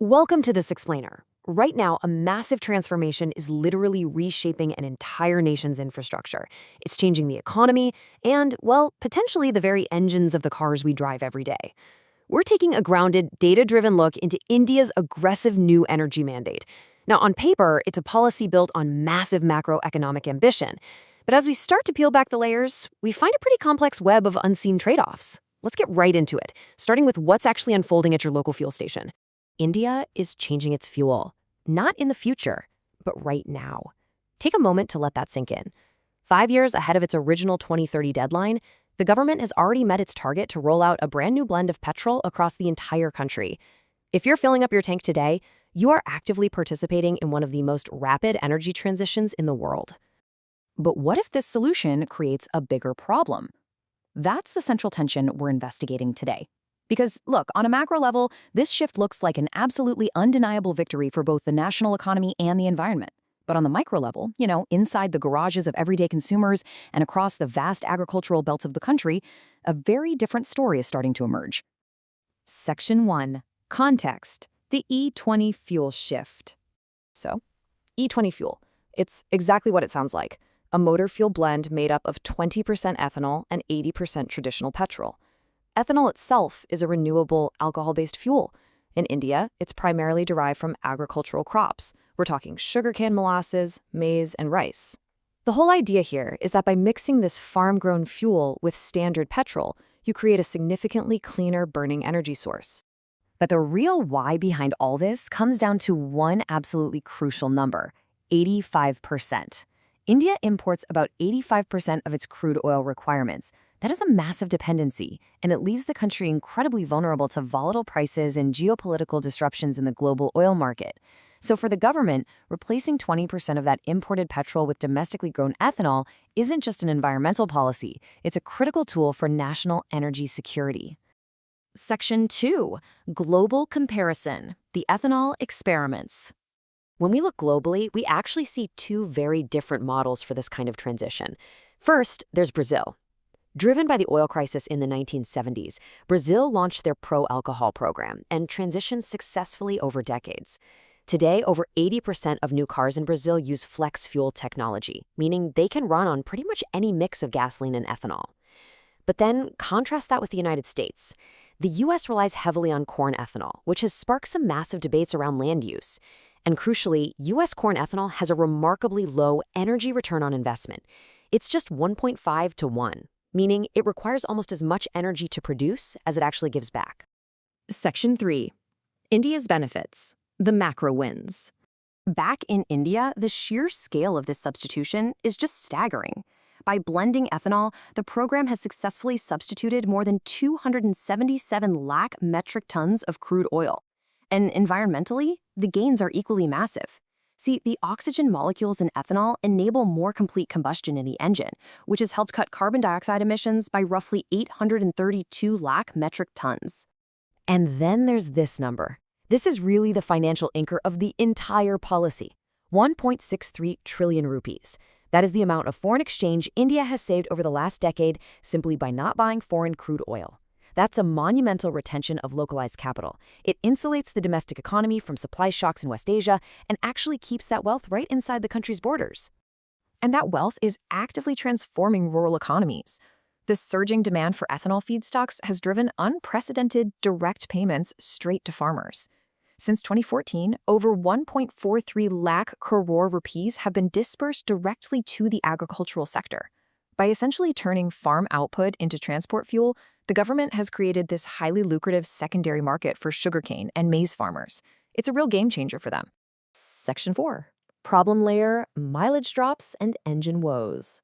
Welcome to this explainer. Right now, a massive transformation is literally reshaping an entire nation's infrastructure. It's changing the economy and, well, potentially the very engines of the cars we drive every day. We're taking a grounded, data-driven look into India's aggressive new energy mandate. Now, on paper, it's a policy built on massive macroeconomic ambition. But as we start to peel back the layers, we find a pretty complex web of unseen trade-offs. Let's get right into it, starting with what's actually unfolding at your local fuel station. India is changing its fuel, not in the future, but right now. Take a moment to let that sink in. 5 years ahead of its original 2030 deadline, the government has already met its target to roll out a brand new blend of petrol across the entire country. If you're filling up your tank today, you are actively participating in one of the most rapid energy transitions in the world. But what if this solution creates a bigger problem? That's the central tension we're investigating today. Because, look, on a macro level, this shift looks like an absolutely undeniable victory for both the national economy and the environment. But on the micro level, inside the garages of everyday consumers and across the vast agricultural belts of the country, a very different story is starting to emerge. Section 1. Context. The E20 fuel shift. So, E20 fuel. It's exactly what it sounds like. A motor fuel blend made up of 20% ethanol and 80% traditional petrol. Ethanol itself is a renewable alcohol-based fuel. In India, it's primarily derived from agricultural crops. We're talking sugarcane molasses, maize, and rice. The whole idea here is that by mixing this farm-grown fuel with standard petrol, you create a significantly cleaner burning energy source. But the real why behind all this comes down to one absolutely crucial number: 85%. India imports about 85% of its crude oil requirements. That is a massive dependency, and it leaves the country incredibly vulnerable to volatile prices and geopolitical disruptions in the global oil market. So for the government, replacing 20% of that imported petrol with domestically grown ethanol isn't just an environmental policy, it's a critical tool for national energy security. Section 2. Global Comparison. The Ethanol Experiments. When we look globally, we actually see two very different models for this kind of transition. First, there's Brazil. Driven by the oil crisis in the 1970s, Brazil launched their pro-alcohol program and transitioned successfully over decades. Today, over 80% of new cars in Brazil use flex fuel technology, meaning they can run on pretty much any mix of gasoline and ethanol. But then, contrast that with the United States. The U.S. relies heavily on corn ethanol, which has sparked some massive debates around land use. And crucially, U.S. corn ethanol has a remarkably low energy return on investment. It's just 1.5 to 1. Meaning it requires almost as much energy to produce as it actually gives back. Section 3. India's benefits. The macro wins. Back in India, the sheer scale of this substitution is just staggering. By blending ethanol, the program has successfully substituted more than 277 lakh metric tons of crude oil. And environmentally, the gains are equally massive. See, the oxygen molecules in ethanol enable more complete combustion in the engine, which has helped cut carbon dioxide emissions by roughly 832 lakh metric tons. And then there's this number. This is really the financial anchor of the entire policy: 1.63 trillion rupees. That is the amount of foreign exchange India has saved over the last decade simply by not buying foreign crude oil. That's a monumental retention of localized capital. It insulates the domestic economy from supply shocks in West Asia and actually keeps that wealth right inside the country's borders. And that wealth is actively transforming rural economies. The surging demand for ethanol feedstocks has driven unprecedented direct payments straight to farmers. Since 2014, over 1.43 lakh crore rupees have been dispersed directly to the agricultural sector. By essentially turning farm output into transport fuel, the government has created this highly lucrative secondary market for sugarcane and maize farmers. It's a real game changer for them. Section 4. Problem layer, mileage drops, and engine woes.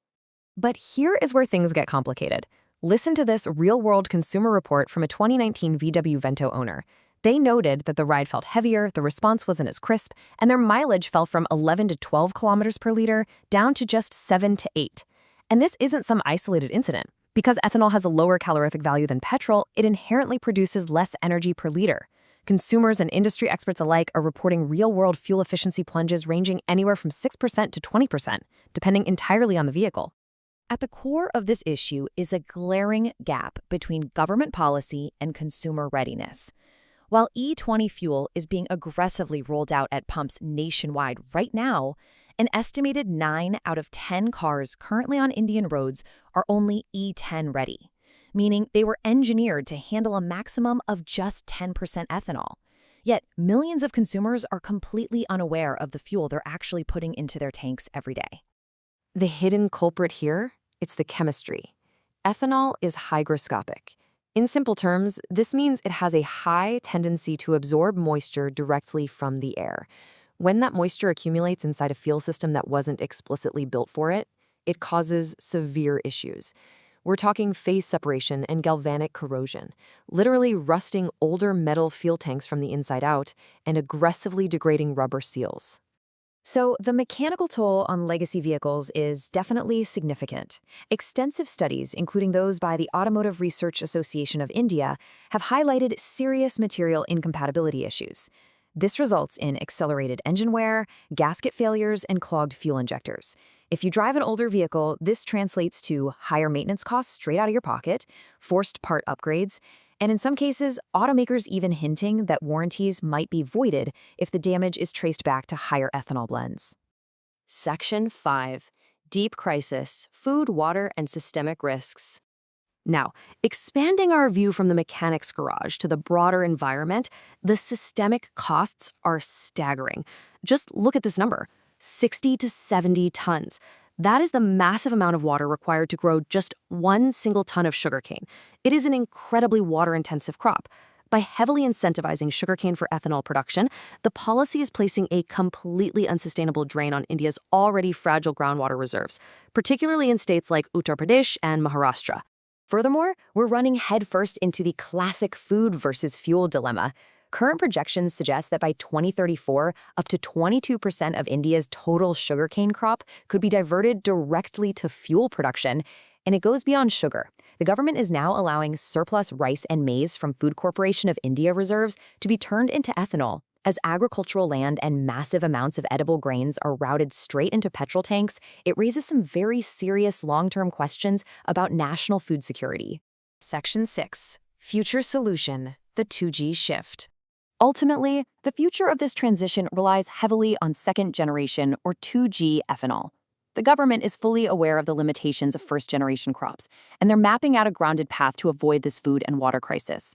But here is where things get complicated. Listen to this real-world consumer report from a 2019 VW Vento owner. They noted that the ride felt heavier, the response wasn't as crisp, and their mileage fell from 11 to 12 kilometers per liter down to just 7 to 8. And this isn't some isolated incident. Because ethanol has a lower calorific value than petrol, it inherently produces less energy per liter. Consumers and industry experts alike are reporting real-world fuel efficiency plunges ranging anywhere from 6% to 20%, depending entirely on the vehicle. At the core of this issue is a glaring gap between government policy and consumer readiness. While E20 fuel is being aggressively rolled out at pumps nationwide right now, an estimated 9 out of 10 cars currently on Indian roads are only E10 ready, meaning they were engineered to handle a maximum of just 10% ethanol. Yet, millions of consumers are completely unaware of the fuel they're actually putting into their tanks every day. The hidden culprit here, it's the chemistry. Ethanol is hygroscopic. In simple terms, this means it has a high tendency to absorb moisture directly from the air. When that moisture accumulates inside a fuel system that wasn't explicitly built for it, it causes severe issues. We're talking phase separation and galvanic corrosion, literally rusting older metal fuel tanks from the inside out and aggressively degrading rubber seals. So, the mechanical toll on legacy vehicles is definitely significant. Extensive studies, including those by the Automotive Research Association of India, have highlighted serious material incompatibility issues. This results in accelerated engine wear, gasket failures, and clogged fuel injectors. If you drive an older vehicle, this translates to higher maintenance costs straight out of your pocket, forced part upgrades, and in some cases, automakers even hinting that warranties might be voided if the damage is traced back to higher ethanol blends. Section 5. Deep Crisis, Food, Water, and Systemic Risks. Now, expanding our view from the mechanic's garage to the broader environment, the systemic costs are staggering. Just look at this number, 60 to 70 tons. That is the massive amount of water required to grow just one single ton of sugarcane. It is an incredibly water-intensive crop. By heavily incentivizing sugarcane for ethanol production, the policy is placing a completely unsustainable drain on India's already fragile groundwater reserves, particularly in states like Uttar Pradesh and Maharashtra. Furthermore, we're running headfirst into the classic food versus fuel dilemma. Current projections suggest that by 2034, up to 22% of India's total sugarcane crop could be diverted directly to fuel production, and it goes beyond sugar. The government is now allowing surplus rice and maize from Food Corporation of India reserves to be turned into ethanol. As agricultural land and massive amounts of edible grains are routed straight into petrol tanks, it raises some very serious long-term questions about national food security. Section 6. Future Solution, the 2G Shift. Ultimately, the future of this transition relies heavily on second-generation or 2G ethanol. The government is fully aware of the limitations of first-generation crops, and they're mapping out a grounded path to avoid this food and water crisis.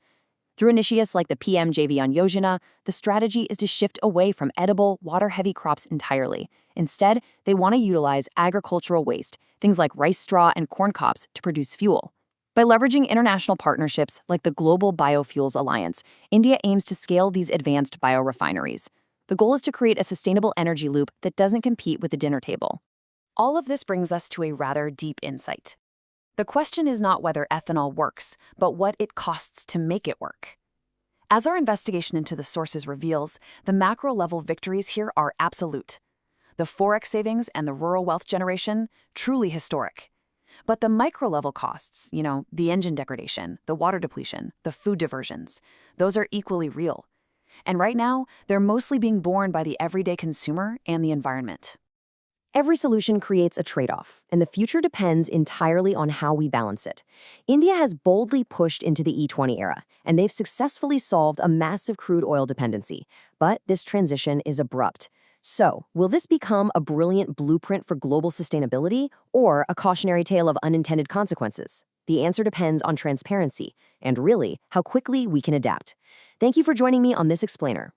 Through initiatives like the PM-JVN Yojana, the strategy is to shift away from edible, water-heavy crops entirely. Instead, they want to utilize agricultural waste, things like rice straw and corn cobs, to produce fuel. By leveraging international partnerships like the Global Biofuels Alliance, India aims to scale these advanced biorefineries. The goal is to create a sustainable energy loop that doesn't compete with the dinner table. All of this brings us to a rather deep insight. The question is not whether ethanol works, but what it costs to make it work. As our investigation into the sources reveals, the macro-level victories here are absolute. The forex savings and the rural wealth generation, truly historic. But the micro-level costs, the engine degradation, the water depletion, the food diversions, those are equally real. And right now, they're mostly being borne by the everyday consumer and the environment. Every solution creates a trade-off, and the future depends entirely on how we balance it. India has boldly pushed into the E20 era, and they've successfully solved a massive crude oil dependency. But this transition is abrupt. So, will this become a brilliant blueprint for global sustainability or a cautionary tale of unintended consequences? The answer depends on transparency and, really, how quickly we can adapt. Thank you for joining me on this explainer.